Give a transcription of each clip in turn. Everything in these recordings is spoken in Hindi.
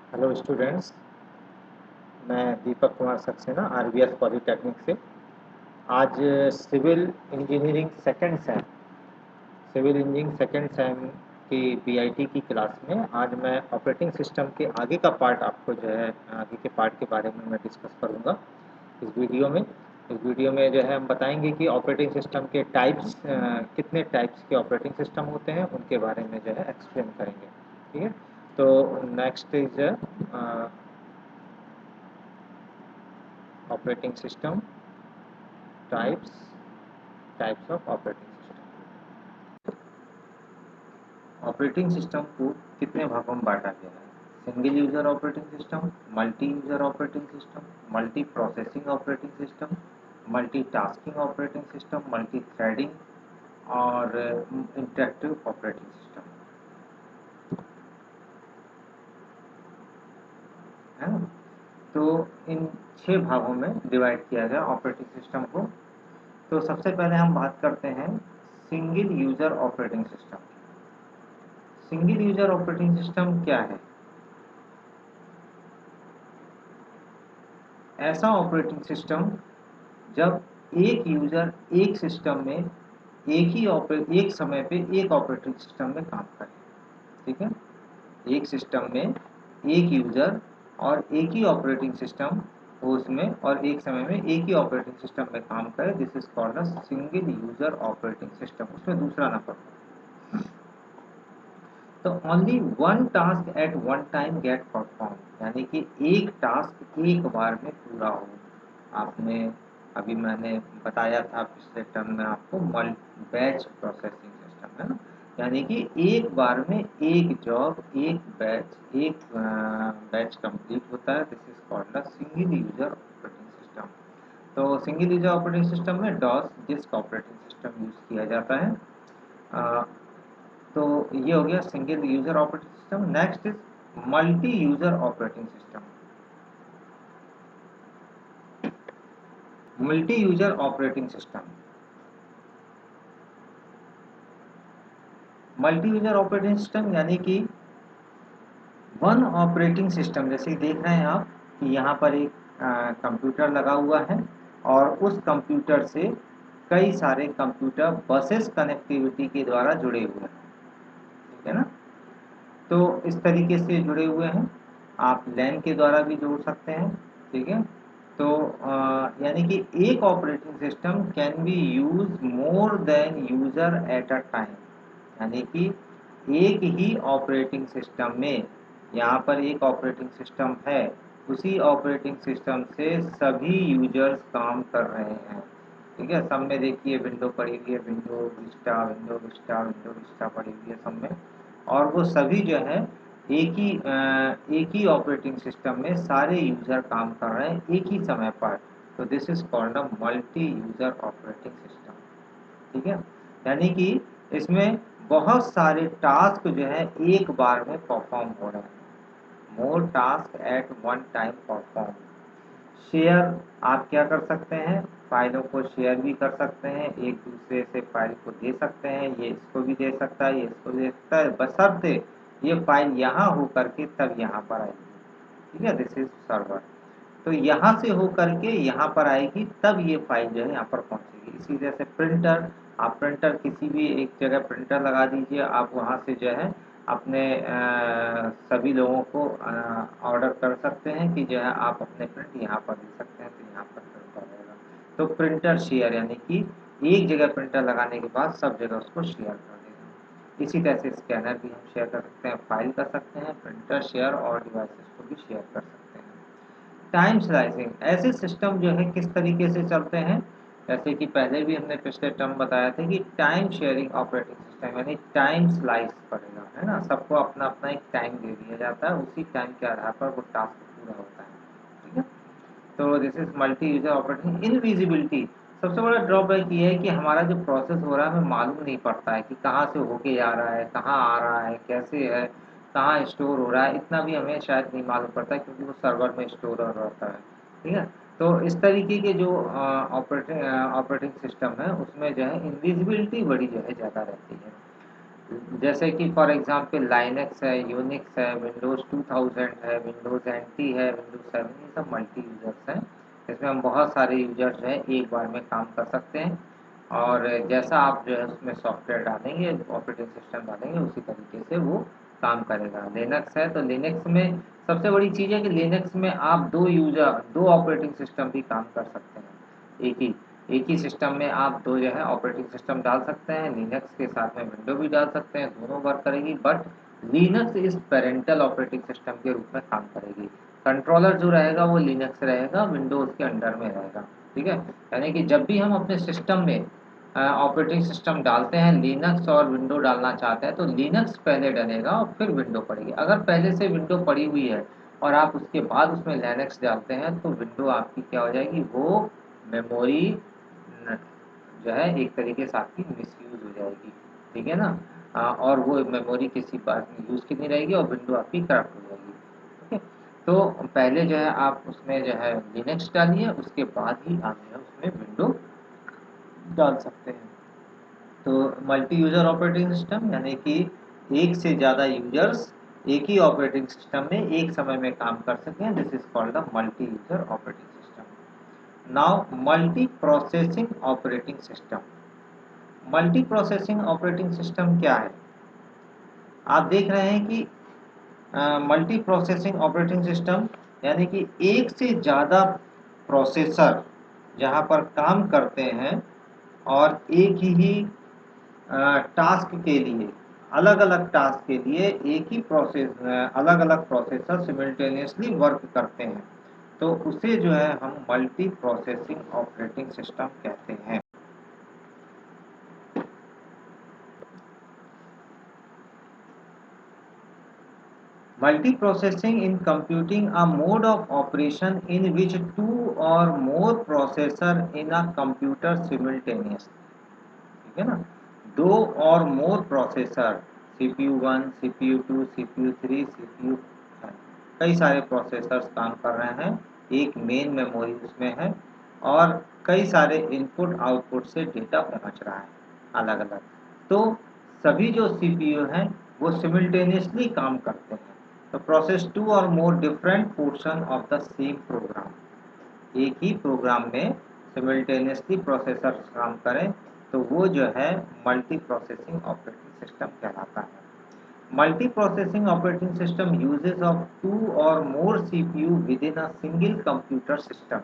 Hello students. मैं दीपक कुमार सक्सेना आरबीएस पॉलिटेक्निक से। आज सिविल इंजीनियरिंग सेकेंड सेम की बीआईटी की क्लास में आज मैं ऑपरेटिंग सिस्टम के आगे का पार्ट आपको जो है आगे के पार्ट के बारे में मैं डिस्कस करूँगा इस वीडियो में जो है हम बताएंगे कि ऑपरेटिंग सिस्टम के टाइप्स कितने टाइप्स के ऑपरेटिंग सिस्टम होते हैं उनके बारे में जो है एक्सप्लेन करेंगे। ठीक है, तो next is operating system types types of operating system. Operating system को कितने भागों में बांटा गया है? Single user operating system, multi user operating system, multi processing operating system, multi tasking operating system, multi threading और इंटरेक्टिव ऑपरेटिंग सिस्टम, है ना। तो इन 6 भागों में डिवाइड किया गया ऑपरेटिंग सिस्टम को। तो सबसे पहले हम बात करते हैं single user operating system. Single user operating system क्या है? ऐसा ऑपरेटिंग सिस्टम जब एक यूजर एक सिस्टम में एक समय पे एक ऑपरेटिंग सिस्टम में काम करे। ठीक है, एक सिस्टम में एक यूजर और एक ही ऑपरेटिंग सिस्टम उसमें और एक समय में एक ही ऑपरेटिंग सिस्टम में काम करे, this is called a single user operating system. उसमें दूसरा नंबर तो only one task at one time get perform, यानी कि एक टास्क एक बार में पूरा हो। आपने अभी मैंने बताया था पिछले टर्म में आपको बैच प्रोसेसिंग सिस्टम, है ना। यानी कि एक बार में एक जॉब एक बैच कंप्लीट होता है, this is called a single user operating system. तो सिंगल यूजर ऑपरेटिंग सिस्टम में DOS disk operating system use किया जाता है। तो ये हो गया single user operating system. Next is multi user operating system. Multi user operating system multi user operating system यानी कि वन ऑपरेटिंग सिस्टम, जैसे देख रहे हैं आप कि यहाँ पर एक कंप्यूटर लगा हुआ है और उस कंप्यूटर से कई सारे कंप्यूटर बसेस कनेक्टिविटी के द्वारा जुड़े हुए हैं। ठीक है ना, तो इस तरीके से जुड़े हुए हैं। आप लैन के द्वारा भी जोड़ सकते हैं। ठीक है, तो यानी कि एक operating system can be use more than user at a time, यानी कि एक ही ऑपरेटिंग सिस्टम में, यहाँ पर एक ऑपरेटिंग सिस्टम है, उसी ऑपरेटिंग सिस्टम से सभी यूजर्स काम कर रहे हैं। ठीक है, सब में देखिए विंडो पड़ी हुई है, विंडो विस्टा पड़ी हुई है सब में, और वो सभी जो है एक ही ऑपरेटिंग सिस्टम में सारे यूजर काम कर रहे हैं एक ही समय पर। तो this is called a multi user operating system. ठीक है, यानी कि इसमें बहुत सारे टास्क जो है एक बार में परफॉर्म हो रहे हैं। More task at one time perform. Share आप क्या कर सकते हैं, फाइलों को शेयर भी कर सकते हैं, एक दूसरे से फाइल को दे सकते हैं, ये इसको भी दे सकता है, ये इसको दे सकता है, बशर्ते ये फाइल यहाँ हो करके तब यहाँ पर आएगी। ठीक है, दिस इज सर्वर। तो यहाँ से हो करके यहाँ पर आएगी तब ये फाइल जो है यहाँ पर पहुँचेगी। इसी तरह से प्रिंटर, आप प्रिंटर किसी भी एक जगह प्रिंटर लगा दीजिए, आप वहाँ से जो है अपने सभी लोगों को ऑर्डर कर सकते हैं कि जो है आप अपने प्रिंट यहाँ पर दे सकते हैं, तो यहाँ पर प्रिंट हो जाएगा। तो प्रिंटर शेयर यानी कि एक जगह प्रिंटर लगाने के बाद सब जगह उसको शेयर कर देगा। इसी तरह से स्कैनर भी हम शेयर कर सकते हैं, फाइल कर सकते हैं, प्रिंटर शेयर और डिवाइसेस को भी शेयर कर सकते हैं। टाइम स्लाइसिंग, ऐसे सिस्टम जो है किस तरीके से चलते हैं, जैसे कि पहले भी हमने पिछले टर्म बताया था कि टाइम शेयरिंग ऑपरेटिंग सिस्टम, यानी टाइम स्लाइस पड़ेगा, है ना। सबको अपना अपना एक टाइम दे दिया जाता है, उसी टाइम के आधार पर वो टास्क पूरा होता है। ठीक है, तो this is multi user operating. Invisibility, सबसे बड़ा ड्रॉबैक ये है कि हमारा जो प्रोसेस हो रहा है हमें मालूम नहीं पड़ता है कि कहाँ से होके जा रहा है, कहाँ आ रहा है, कैसे है, कहाँ स्टोर हो रहा है, इतना भी हमें शायद नहीं मालूम पड़ता है क्योंकि वो सर्वर में स्टोर रहता है। ठीक है, तो इस तरीके के जो ऑपरेटिंग सिस्टम है उसमें जो है इनविजिबिलिटी बड़ी जो है ज़्यादा रहती है। जैसे कि फॉर एग्जांपल लाइनक्स है, यूनिक्स है, विंडोज़ 2000 है, विंडोज़ एनटी है, विंडोज़ 7, ये सब मल्टी यूज़र्स हैं। इसमें हम बहुत सारे यूज़र जो है एक बार में काम कर सकते हैं, और जैसा आप जो है उसमें सॉफ्टवेयर डालेंगे, ऑपरेटिंग सिस्टम डालेंगे, उसी तरीके से वो काम करेगा। लिनक्स है तो लिनक्स में सबसे बड़ी चीज़ है कि लिनक्स में आप 2 ऑपरेटिंग सिस्टम भी काम कर सकते हैं। एक ही सिस्टम में आप 2 जो है ऑपरेटिंग सिस्टम डाल सकते हैं, लिनक्स के साथ में विंडो भी डाल सकते हैं, दोनों वर्क करेगी, बट लिनक्स इस पेरेंटल ऑपरेटिंग सिस्टम के रूप में काम करेगी। कंट्रोलर जो रहेगा वो लिनक्स रहेगा, विंडो उसके अंडर में रहेगा, ठीक है। यानी कि जब भी हम अपने सिस्टम में ऑपरेटिंग सिस्टम डालते हैं, लिनक्स और विंडो डालना चाहते हैं, तो लिनक्स पहले डलेगा और फिर विंडो पड़ेगी। अगर पहले से विंडो पड़ी हुई है और आप उसके बाद उसमें लिनक्स डालते हैं, तो विंडो आपकी क्या हो जाएगी, वो मेमोरी जो है एक तरीके से आपकी मिसयूज हो जाएगी, ठीक है ना। और वो मेमोरी किसी बात में यूज़ की नहीं रहेगी और विंडो आपकी करप्ट हो जाएगी, ठीक है। तो पहले जो है आप उसमें जो है लिनक्स डालिए, उसके बाद ही आप जो है उसमें विंडो डाल सकते हैं। तो मल्टी यूज़र ऑपरेटिंग सिस्टम यानी कि एक से ज़्यादा यूजर्स एक ही ऑपरेटिंग सिस्टम में एक समय में काम कर सकें, this is called the multi user operating system. Now multi processing operating system. Multi processing operating system क्या है? आप देख रहे हैं कि मल्टी प्रोसेसिंग ऑपरेटिंग सिस्टम यानी कि एक से ज़्यादा प्रोसेसर जहाँ पर काम करते हैं और एक ही टास्क के लिए, अलग अलग टास्क के लिए एक ही अलग अलग प्रोसेसर सिमिल्टेनियसली वर्क करते हैं, तो उसे जो है हम मल्टी प्रोसेसिंग ऑपरेटिंग सिस्टम कहते हैं। Multiprocessing in computing a mode of operation in which two or more processor in a computer simultaneously, ठीक है ना। दो और मोर processor, CPU 1, CPU 2, CPU 3, CPU 5, कई सारे प्रोसेसर्स काम कर रहे हैं, एक मेन मेमोरी उसमें है और कई सारे इनपुट आउटपुट से डेटा पहुंच रहा है अलग अलग। तो सभी जो CPU हैं वो सिमिल्टेनियसली काम करते हैं। तो प्रोसेस टू और more different portion of the same programme, एक ही प्रोग्राम में सिमिल्टेनियसली प्रोसेसर काम करें, तो वो जो है मल्टी प्रोसेसिंग ऑपरेटिंग सिस्टम कहलाता है। Multi processing operating system uses of two और more CPU within a single computer system,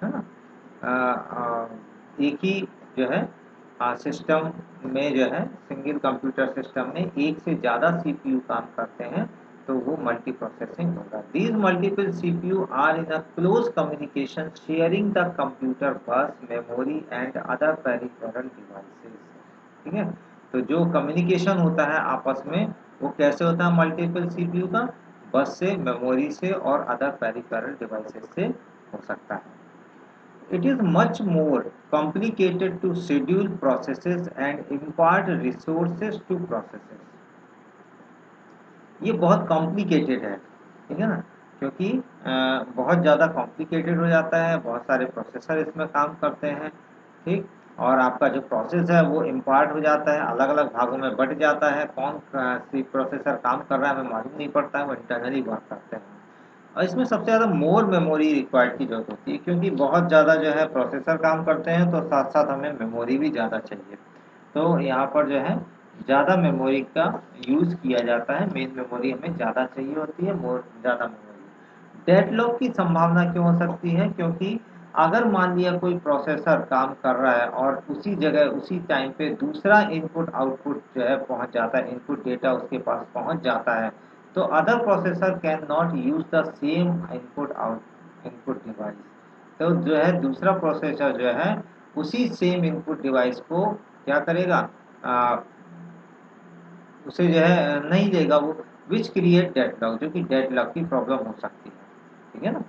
है ना। एक ही जो है सिस्टम में जो है सिंगल कंप्यूटर सिस्टम में एक से ज़्यादा सीपीयू काम करते हैं, तो वो मल्टी प्रोसेसिंग होगा। These multiple CPU are in a close communication sharing the computer bus, memory and other peripheral devices, ठीक है। तो जो कम्युनिकेशन होता है आपस में वो कैसे होता है मल्टीपल सीपीयू का, बस से, मेमोरी से और अदर पेरिफेरल डिवाइसेस से हो सकता है। It is much more complicated to schedule processes and impart resources to processes. ये बहुत कॉम्प्लिकेटेड है, ठीक है ना, क्योंकि बहुत ज़्यादा कॉम्प्लिकेटेड हो जाता है, बहुत सारे प्रोसेसर इसमें काम करते हैं, ठीक। और आपका जो प्रोसेस है वो इम्पार्ट हो जाता है, अलग अलग भागों में बट जाता है, कौन सी प्रोसेसर काम कर रहा है हमें मालूम नहीं पड़ता है, वो इंटरनली वर्क करते हैं। और इसमें सबसे ज़्यादा मोर मेमोरी रिक्वायर्ड की ज़रूरत होती है, क्योंकि बहुत ज़्यादा जो है प्रोसेसर काम करते हैं, तो साथ साथ हमें मेमोरी भी ज़्यादा चाहिए। तो यहाँ पर जो है ज़्यादा मेमोरी का यूज़ किया जाता है, मेन मेमोरी हमें ज़्यादा चाहिए होती है, मोर ज़्यादा मेमोरी। डेडलॉक की संभावना क्यों हो सकती है? क्योंकि अगर मान लिया कोई प्रोसेसर काम कर रहा है और उसी जगह उसी टाइम पे दूसरा इनपुट आउटपुट जो है पहुंच जाता है, इनपुट डेटा उसके पास पहुंच जाता है, तो other processor can not use the same input device. तो जो है दूसरा प्रोसेसर जो है उसी सेम इनपुट डिवाइस को क्या करेगा, आ, उसे जो है नहीं देगा वो, विच क्रिएट डेडलॉक, जो कि डेडलॉक की प्रॉब्लम हो सकती है, ठीक है ना।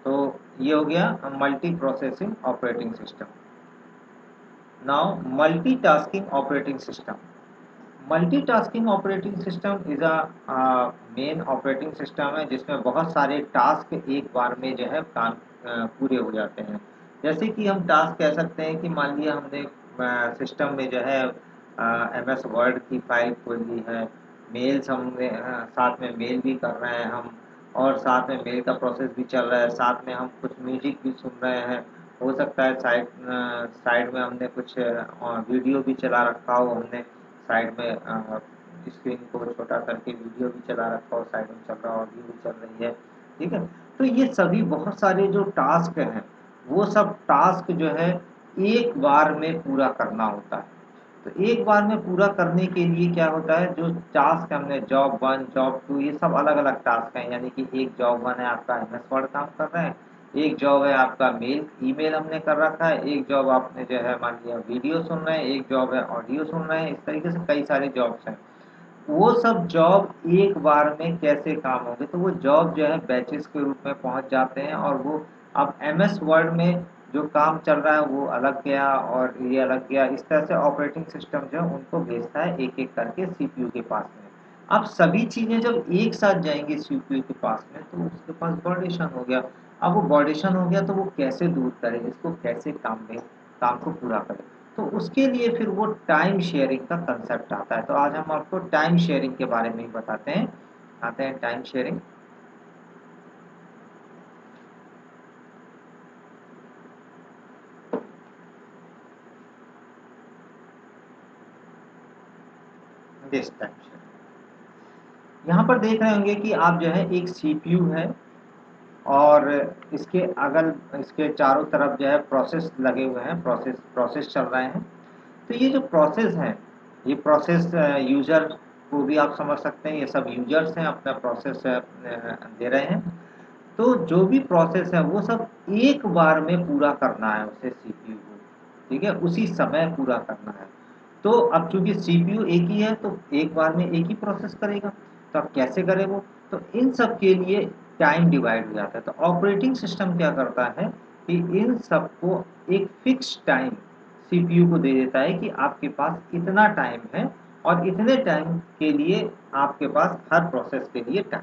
तो ये हो गया multi processing operating system. Now multitasking operating system. Multitasking operating system is a main operating system है जिसमें बहुत सारे टास्क एक बार में जो है काम पूरे हो जाते हैं। जैसे कि हम टास्क कह सकते हैं कि मान लिया हमने सिस्टम में जो है MS वर्ड की फाइल खोल ली है, मेल्स हमने साथ में मेल भी कर रहे हैं हम, और साथ में मेल का प्रोसेस भी चल रहा है, साथ में हम कुछ म्यूजिक भी सुन रहे हैं। हो सकता है साइड में हमने कुछ वीडियो भी चला रखा हो, हमने साइड में स्क्रीन को छोटा करके वीडियो भी चला रखा हो, साइड में चल रहा हो, ऑडियो भी चल रही है, ठीक है। तो ये सभी बहुत सारे जो टास्क हैं, वो सब टास्क जो है एक बार में पूरा करना होता है। तो एक बार में पूरा करने के लिए क्या होता है, जो टास्क हमने जॉब 1, जॉब 2 ये सब अलग-अलग टास्क हैं, यानी कि एक जॉब 1 है आपका MS वर्ड काम कर रहे हैं, एक जॉब है आपका ईमेल हमने कर रखा है, एक जॉब आपने जो है मान लिया वीडियो सुन रहे हैं, एक जॉब है ऑडियो सुन रहे हैं, इस तरीके से कई सारे जॉब्स हैं। वो सब जॉब एक बार में कैसे काम होंगे, तो वो जॉब जो है बैचेस के रूप में पहुंच जाते हैं, और वो अब MS वर्ड में जो काम चल रहा है वो अलग गया और ये अलग गया, इस तरह से ऑपरेटिंग सिस्टम जो है उनको भेजता है एक एक करके CPU के पास में। अब सभी चीज़ें जब एक साथ जाएंगी CPU के पास में, तो उसके पास बॉर्डेशन हो गया। अब वो बॉर्डेशन हो गया तो वो कैसे दूर करे, इसको कैसे काम को पूरा करे, तो उसके लिए फिर वो टाइम शेयरिंग का कंसेप्ट आता है। तो आज हम आपको टाइम शेयरिंग के बारे में ही बताते हैं। आते हैं time sharing. This time sharing, यहाँ पर देख रहे होंगे कि आप जो है एक CPU है, और इसके चारों तरफ जो है प्रोसेस लगे हुए हैं, प्रोसेस चल रहे हैं। तो ये जो प्रोसेस है, ये प्रोसेस यूजर को भी आप समझ सकते हैं, ये सब यूजर्स हैं, अपना प्रोसेस दे रहे हैं। तो जो भी प्रोसेस है वो सब एक बार में पूरा करना है उसे CPU को, ठीक है, उसी समय पूरा करना है। तो अब चूंकि CPU एक ही है तो एक बार में एक ही प्रोसेस करेगा, तो अब कैसे करे वो, तो इन सब के लिए टाइम डिवाइड हो जाता है। तो ऑपरेटिंग सिस्टम क्या करता है कि इन सबको एक फिक्स टाइम CPU को दे देता है कि आपके पास इतना टाइम है, और इतने टाइम के लिए आपके पास हर प्रोसेस के लिए टाइम।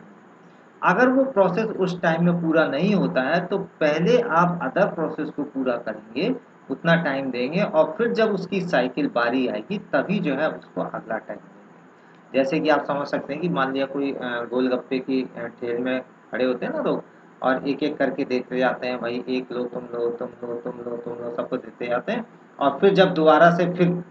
अगर वो प्रोसेस उस टाइम में पूरा नहीं होता है तो पहले आप अदर प्रोसेस को पूरा करेंगे, उतना टाइम देंगे, और फिर जब उसकी साइकिल बारी आएगी तभी जो है उसको अगला टाइम देंगे। जैसे कि आप समझ सकते हैं कि मान लिया कोई गोलगप्पे की ठेल में खड़े होते हैं ना लोग, और एक एक करके देते जाते हैं, भाई एक लो, तुम लो, तुम लो, तुम लो, तुम लो, सबको देते जाते हैं। और फिर जब दोबारा से फिर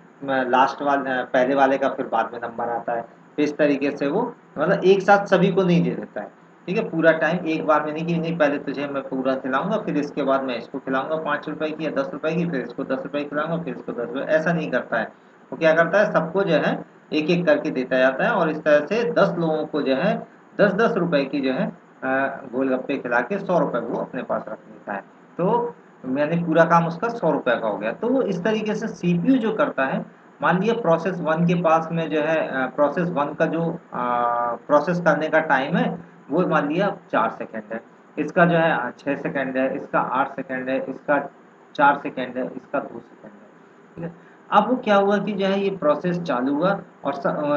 लास्ट वाले पहले वाले का फिर बाद में नंबर आता है। फिर इस तरीके से वो मतलब एक साथ सभी को नहीं दे देता है, ठीक है, पूरा टाइम एक बार में नहीं कि नहीं पहले तुझे मैं पूरा खिलाऊंगा, फिर इसके बाद मैं इसको खिलाऊंगा 5 रुपए की या 10 रुपए की, फिर इसको 10 रुपए खिलाऊंगा, फिर इसको 10 रुपए, ऐसा नहीं करता है। वो क्या करता है, सबको जो है एक एक करके देता जाता है, और इस तरह से 10 लोगों को जो है 10-10 रुपए की जो है गोलगप्पे खिला के 100 रुपए वो अपने पास रख लेता है। तो मैंने पूरा काम उसका 100 रुपए का हो गया। तो वो इस तरीके से CPU जो करता है, मान लिया प्रोसेस 1 के पास में जो है प्रोसेस 1 का जो प्रोसेस करने का टाइम है वो मान लिया 4 सेकंड है, इसका जो है 6 सेकंड है, इसका 8 सेकंड है, इसका 4 सेकंड है, इसका 2 सेकंड है, ठीक है। अब वो क्या हुआ कि जो है ये प्रोसेस चालू हुआ, और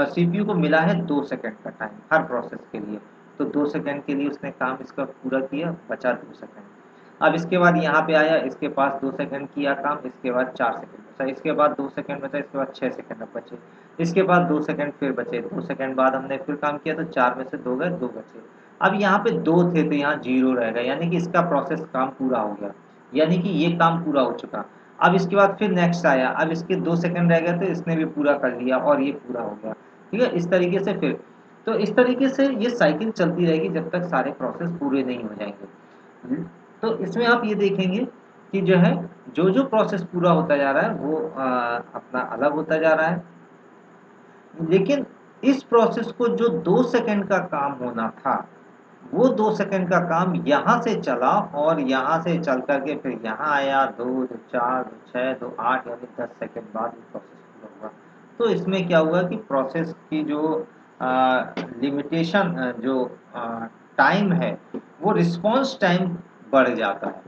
CPU को मिला है 2 सेकंड का टाइम हर प्रोसेस के लिए। तो 2 सेकंड के लिए उसने काम इसका पूरा किया, बचा 2 सेकंड। अब इसके बाद यहाँ पे आया, इसके पास 2 सेकंड किया काम, इसके बाद 4 सेकंड बचा, इसके बाद 2 सेकंड बचा, इसके बाद 6 सेकंड अब बचे, इसके बाद 2 सेकंड फिर बचे, 2 सेकंड बाद हमने फिर काम किया तो 4 में से 2 गए, 2 बचे। अब यहाँ पे 2 थे तो यहाँ 0 रह गया, यानी कि इसका प्रोसेस काम पूरा हो गया, यानी कि ये काम पूरा हो चुका। अब इसके बाद फिर नेक्स्ट आया, अब इसके 2 सेकंड रह गए तो इसने भी पूरा कर लिया और ये पूरा हो गया, ठीक है, इस तरीके से फिर। तो इस तरीके से ये साइकिल चलती रहेगी जब तक सारे प्रोसेस पूरे नहीं हो जाएंगे। तो इसमें आप ये देखेंगे कि जो है जो प्रोसेस पूरा होता जा रहा है वो अपना अलग होता जा रहा है, लेकिन इस प्रोसेस को जो 2 सेकंड का काम होना था, वो 2 सेकंड का काम यहाँ से चला, और यहाँ से चल करके फिर यहाँ आया, 2, 2, 4, 2, 6, 2, 8, यानी 10 सेकंड बाद ये प्रोसेस पूरा हुआ। तो इसमें क्या हुआ कि प्रोसेस की जो लिमिटेशन जो टाइम है, वो रिस्पॉन्स टाइम बढ़ जाता है,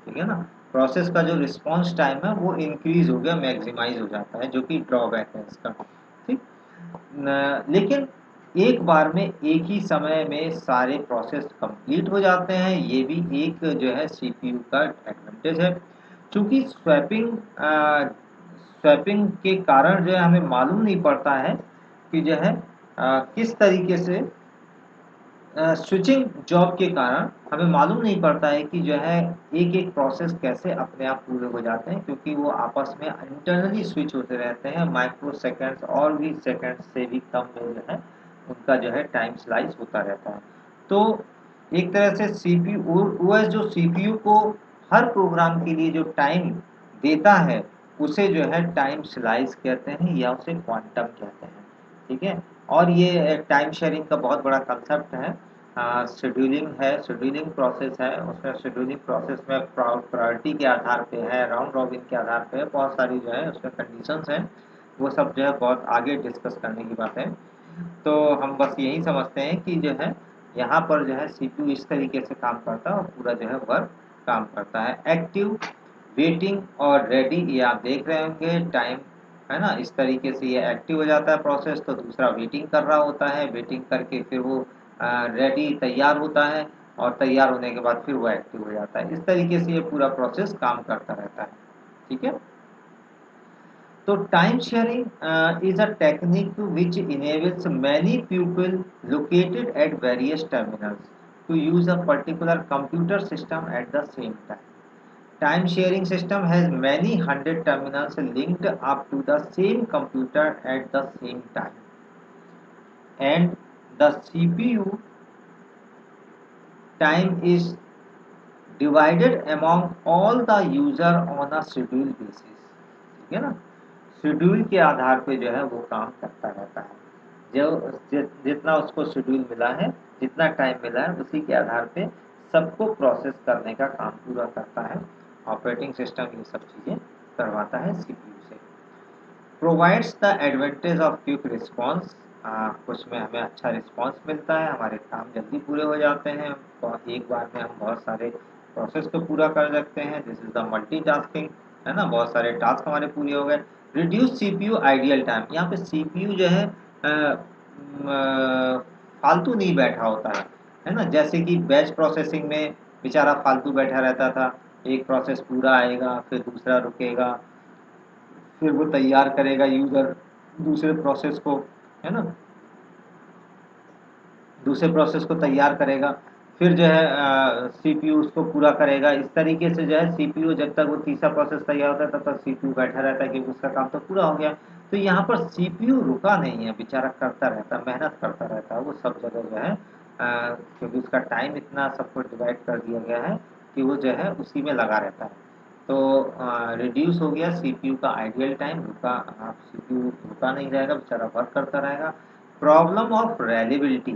ठीक है ना। प्रोसेस का जो रिस्पॉन्स टाइम है वो इंक्रीज हो गया, मैक्सिमाइज हो जाता है, जो कि ड्रॉबैक है इसका, ठीक। लेकिन एक बार में एक ही समय में सारे प्रोसेस कंप्लीट हो जाते हैं, ये भी एक जो है CPU का एडवांटेज है। चूँकि स्वैपिंग के कारण जो है हमें मालूम नहीं पड़ता है कि जो है किस तरीके से स्विचिंग जॉब के कारण हमें मालूम नहीं पड़ता है कि जो है एक-एक प्रोसेस कैसे अपने आप पूरे हो जाते हैं, क्योंकि वो आपस में इंटरनली स्विच होते रहते हैं। माइक्रो सेकंड्स और भी सेकंड्स से भी कम में जो है उनका जो है टाइम स्लाइस होता रहता है। तो एक तरह से सीपीयू ओएस जो सीपीयू को हर प्रोग्राम के लिए जो टाइम देता है, उसे जो है टाइम स्लाइस कहते हैं या उसे क्वांटम कहते हैं। ठीक है? और ये टाइम शेयरिंग का बहुत बड़ा कंसेप्ट है। शेड्यूलिंग है, शेड्यूलिंग प्रोसेस है, उसमें शेड्यूलिंग प्रोसेस में प्रायोरिटी के आधार पे है, राउंड रॉबिन के आधार पे है, बहुत सारी जो है उसमें कंडीशंस हैं, वो सब जो है बहुत आगे डिस्कस करने की बात है। तो हम बस यही समझते हैं कि जो है यहाँ पर जो है सीपीयू इस तरीके से काम करता है और पूरा जो है वर्क काम करता है। एक्टिव, वेटिंग और रेडी, ये आप देख रहे होंगे टाइम, है ना? इस तरीके से ये एक्टिव हो जाता है प्रोसेस, तो दूसरा वेटिंग कर रहा होता है, वेटिंग करके फिर वो रेडी तैयार होता है और तैयार होने के बाद फिर वो एक्टिव हो जाता है। इस तरीके से ये पूरा प्रोसेस काम करता रहता है। ठीक है? तो time sharing is a technique which enables many people located at various terminals to use a particular computer system at the same time. Time sharing system has many hundred terminals linked up to the same computer at the same time, and the CPU time is divided among all the user on a schedule basis. ठीक है ना? शेड्यूल के आधार पे जो है वो काम करता रहता है। जितना उसको शेड्यूल मिला है, जितना टाइम मिला है, उसी के आधार पे सबको प्रोसेस करने का काम पूरा करता है। ऑपरेटिंग सिस्टम ये सब चीज़ें करवाता है सीपीयू से। Provides the advantage of quick response, कुछ में हमें अच्छा रिस्पॉन्स मिलता है, हमारे काम जल्दी पूरे हो जाते हैं, एक बार में हम बहुत सारे प्रोसेस को पूरा कर सकते हैं। दिस इज द मल्टीटास्किंग, है ना? बहुत सारे टास्क हमारे पूरे हो गए। रिड्यूस सीपीयू आइडियल टाइम, यहाँ पे सीपीयू जो है फालतू नहीं बैठा होता है ना? जैसे कि बैच प्रोसेसिंग में बेचारा फालतू बैठा रहता था, एक प्रोसेस पूरा आएगा, फिर दूसरा रुकेगा, फिर वो तैयार करेगा यूज़र दूसरे प्रोसेस को, है ना? दूसरे प्रोसेस को तैयार करेगा, फिर जो है सीपीयू उसको पूरा करेगा। इस तरीके से जो है सीपीयू जब तक वो तीसरा प्रोसेस तैयार होता है तब तक सीपीयू बैठा रहता है कि उसका काम तो पूरा हो गया। तो यहाँ पर सीपीयू रुका नहीं है, बेचारा करता रहता है, मेहनत करता रहता है वो सब जगह जो है, क्योंकि उसका टाइम इतना सबको डिवाइड कर दिया गया है कि वो जो है उसी में लगा रहता है। तो रिड्यूस हो गया सीपीयू का आइडियल टाइम, सीपीयू रुका नहीं रहेगा, बेचारा वर्क करता रहेगा। प्रॉब्लम ऑफ रेलिबिलिटी,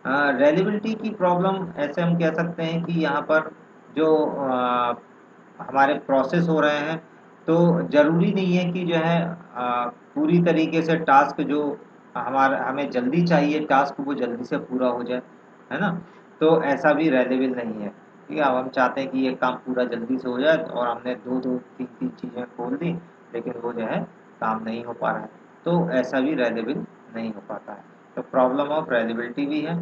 रेलिबिलिटी की प्रॉब्लम ऐसे हम कह सकते हैं कि यहाँ पर जो हमारे प्रोसेस हो रहे हैं, तो ज़रूरी नहीं है कि जो है पूरी तरीके से टास्क जो हमें जल्दी चाहिए टास्क वो जल्दी से पूरा हो जाए, है ना? तो ऐसा भी रेलेबल नहीं है। ठीक है? अब हम चाहते हैं कि ये काम पूरा जल्दी से हो जाए और हमने 2-2 3-3 चीज़ें खोल दी, लेकिन वो जो है काम नहीं हो पा रहा है, तो ऐसा भी रेलेबल नहीं हो पाता है। तो प्रॉब्लम ऑफ रेलेबिलिटी भी है।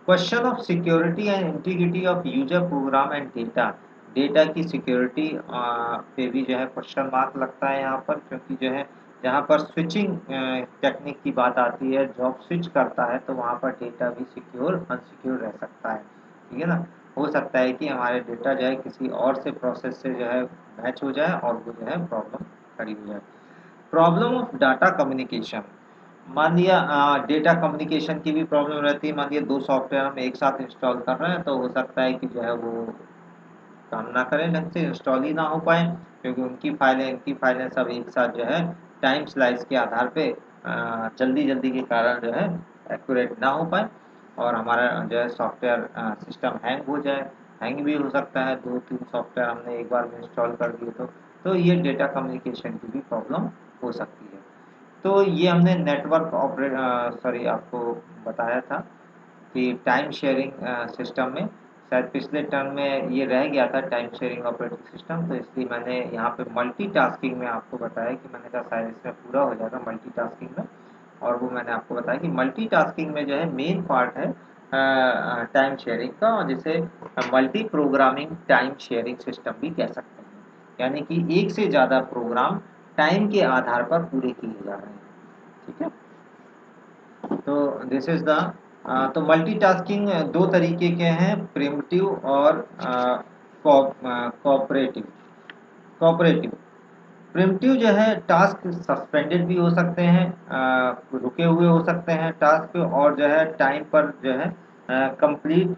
Question of security and integrity of user program and data, data की सिक्योरिटी पे भी जो है क्वेश्चन मार्क लगता है यहाँ पर, क्योंकि जो है जहाँ पर स्विचिंग टेक्निक की बात आती है, जॉब स्विच करता है, तो वहाँ पर डेटा भी सिक्योर अनसिक्योर रह सकता है। ठीक है ना? हो सकता है कि हमारे डेटा जो है किसी और से प्रोसेस से जो है मैच हो जाए और वो जो है प्रॉब्लम खड़ी हो जाए। प्रॉब्लम ऑफ डाटा कम्युनिकेशन, मान लिया डेटा कम्युनिकेशन की भी प्रॉब्लम रहती है। मान लिया 2 सॉफ्टवेयर हम एक साथ इंस्टॉल कर रहे हैं, तो हो सकता है कि जो है वो काम ना करें, ढंग से इंस्टॉल ही ना हो पाए, क्योंकि उनकी फाइलें इनकी फाइलें सब एक साथ जो है टाइम स्लाइस के आधार पे जल्दी-जल्दी के कारण जो है एक्यूरेट ना हो पाए और हमारा जो है सॉफ्टवेयर सिस्टम हैंग हो जाए। हैंग भी हो सकता है, 2-3 सॉफ्टवेयर हमने एक बार में इंस्टॉल कर दिए तो ये डेटा कम्युनिकेशन की भी प्रॉब्लम हो सकती है। तो ये हमने नेटवर्क सॉरी आपको बताया था कि टाइम शेयरिंग सिस्टम में शायद पिछले टर्म में ये रह गया था टाइम शेयरिंग ऑपरेटिंग सिस्टम, तो इसलिए मैंने यहाँ पे मल्टीटास्किंग में आपको बताया कि मैंने कहा शायद इसमें पूरा हो जाएगा मल्टीटास्किंग में, और वो मैंने आपको बताया कि मल्टीटास्किंग में जो है मेन पार्ट है टाइम शेयरिंग का, और जिसे multi programming time sharing system भी कह सकते हैं। यानी कि एक से ज़्यादा प्रोग्राम टाइम के आधार पर पूरे किए जा रहे हैं। ठीक है, तो दिस इज द तो मल्टीटास्किंग दो तरीके के हैं, प्रिमिटिव और कोऑपरेटिव। कोऑपरेटिव प्रिमिटिव जो है टास्क सस्पेंडेड भी हो सकते हैं, रुके हुए हो सकते हैं टास्क, और जो है टाइम पर जो है कंप्लीट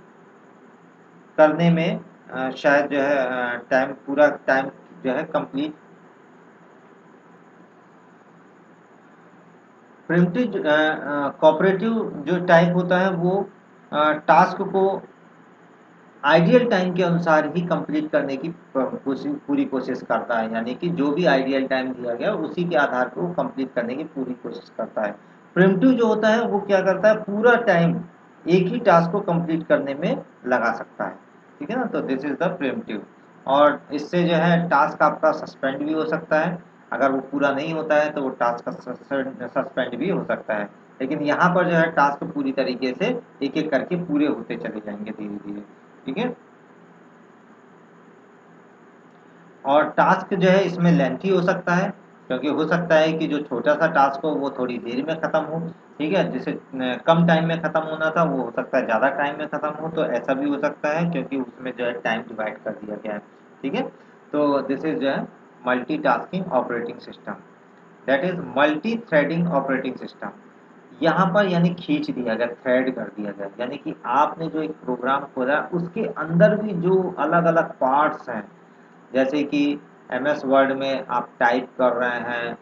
करने में शायद जो है टाइम पूरा टाइम जो है कंप्लीट। प्रिमिटिव कोऑपरेटिव जो टाइप होता है वो टास्क को आइडियल टाइम के अनुसार ही कंप्लीट करने की पूरी कोशिश करता है, यानी कि जो भी आइडियल टाइम दिया गया उसी के आधार पर वो कंप्लीट करने की पूरी कोशिश करता है। प्रिमिटिव जो होता है वो क्या करता है, पूरा टाइम एक ही टास्क को कंप्लीट करने में लगा सकता है। ठीक है ना, तो दिस इज द प्रिमिटिव। और इससे जो है टास्क आपका सस्पेंड भी हो सकता है, अगर वो पूरा नहीं होता है तो वो टास्क सस्पेंड भी हो सकता है, लेकिन यहाँ पर जो है टास्क पूरी तरीके से एक एक करके पूरे होते चले जाएंगे धीरे धीरे। ठीक है, और टास्क जो है इसमें लेंथी हो सकता है, क्योंकि हो सकता है कि जो छोटा सा टास्क हो वो थोड़ी देर में ख़त्म हो। ठीक है, जिसे कम टाइम में ख़त्म होना था वो हो सकता है ज़्यादा टाइम में ख़त्म हो, तो ऐसा भी हो सकता है क्योंकि उसमें जो है टाइम डिवाइड कर दिया गया है। ठीक है, तो दिस इज जो है multitasking operating system, that is multi threading operating system. यहाँ पर यानी खींच दिया गया, थ्रेड कर दिया गया, यानी कि आपने जो एक प्रोग्राम खोला उसके अंदर भी जो अलग अलग पार्ट्स हैं, जैसे कि एमएस वर्ड में आप टाइप कर रहे हैं,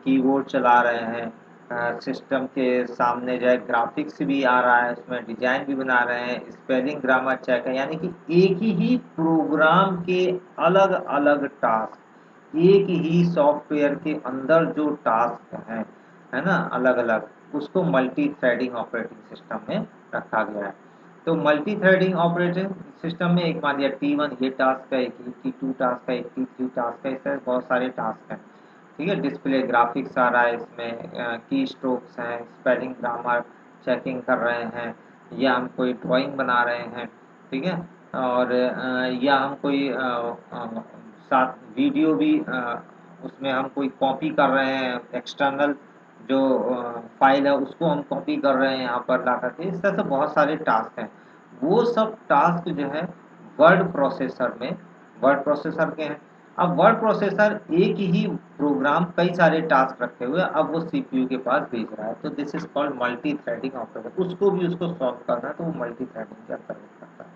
कीबोर्ड चला रहे हैं, सिस्टम के सामने जो है ग्राफिक्स भी आ रहा है, उसमें डिजाइन भी बना रहे हैं, स्पेलिंग ग्रामर चेक है, यानी कि एक ही प्रोग्राम के अलग अलग टास्क, एक ही सॉफ्टवेयर के अंदर जो टास्क हैं, है ना, अलग अलग, उसको मल्टी थ्रेडिंग ऑपरेटिंग सिस्टम में रखा गया है। तो मल्टी थ्रेडिंग ऑपरेटिंग सिस्टम में एक मान लिया T1 ये टास्क है, एक T2 टास्क है, एक T3 टास्क है, इस तरह बहुत सारे टास्क हैं। ठीक है, डिस्प्ले ग्राफिक्स आ रहा है इसमें, की स्ट्रोक्स हैं, स्पेलिंग ग्रामर चेकिंग कर रहे हैं, या हम कोई ड्राइंग बना रहे हैं। ठीक है, और या हम कोई साथ वीडियो भी उसमें हम कोई कॉपी कर रहे हैं, एक्सटर्नल जो फाइल है उसको हम कॉपी कर रहे हैं यहाँ पर ला करके, इस तरह से बहुत सारे टास्क हैं। वो सब टास्क जो है वर्ड प्रोसेसर में, वर्ड प्रोसेसर के हैं। अब वर्ड प्रोसेसर एक ही प्रोग्राम कई सारे टास्क रखे हुए अब वो सीपीयू के पास भेज रहा है, तो this is called multi threading operator. उसको भी उसको सॉल्व करना है तो वो मल्टी थ्रेडिंग का प्रयोग करता है।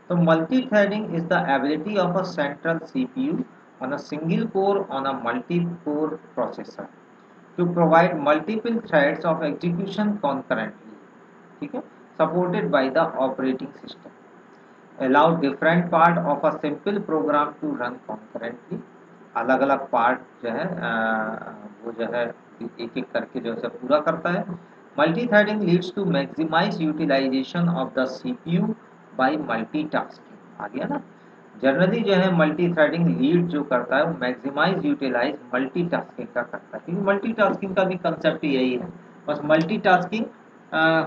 तो multi-threading is the ability of a central CPU on a single core on a multi-core processor to provide multiple threads of execution concurrently. ठीक है, supported by the operating system. Allow different part of a simple program to run concurrently. अलग अलग पार्ट जो है वो जो है एक एक करके जो है पूरा करता है। Multi threading leads to maximize utilization of the CPU by multitasking. आ गया ना, जनरली जो है मल्टी थ्रेडिंग लीड जो करता है वो मैक्सिमाइज यूटिलाइज मल्टीटास्किंग का करता है, क्योंकि मल्टीटास्किंग का भी कंसेप्ट यही है, बस मल्टीटास्किंग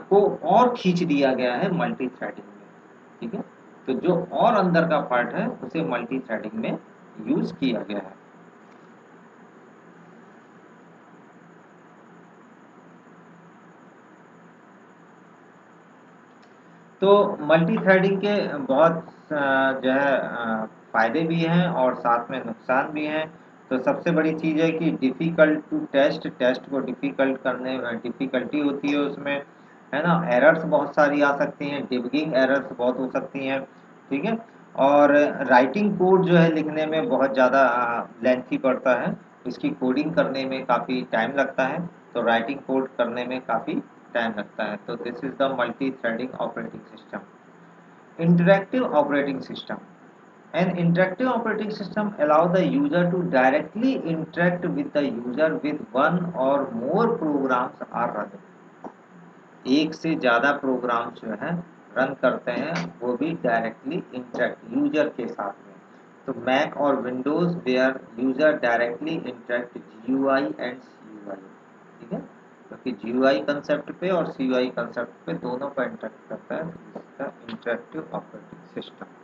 को और खींच दिया गया है मल्टी थ्रेडिंग में। ठीक है, तो जो और अंदर का पार्ट है उसे मल्टी थ्रेडिंग में यूज किया गया है। तो मल्टी थ्रेडिंग के बहुत जो है फ़ायदे भी हैं और साथ में नुकसान भी हैं। तो सबसे बड़ी चीज़ है कि डिफ़िकल्ट टू टेस्ट, टेस्ट को डिफ़िकल्ट करने में डिफ़िकल्टी होती है उसमें, है ना? एरर्स बहुत सारी आ सकती हैं, डिबगिंग एरर्स बहुत हो सकती हैं। ठीक है, और राइटिंग कोड जो है लिखने में बहुत ज़्यादा लेंथी पड़ता है, इसकी कोडिंग करने में काफ़ी टाइम लगता है, तो राइटिंग कोड करने में काफ़ी टाइम लगता है। तो this is the multi threading operating system. Interactive operating system, an interactive operating system allow the user to directly interact with the user with one or more programs are running। एक से ज़्यादा प्रोग्राम जो है रन करते हैं वो भी डायरेक्टली इंटरेक्ट यूजर के साथ में। तो मैक और Windows where user directly interact GUI and CUI. ठीक है, क्योंकि जीयूआई कंसेप्ट पे और सीयूआई कंसेप्ट पे दोनों पर इंटरेक्ट करता है, इंटरेक्टिव ऑपरेटिंग सिस्टम।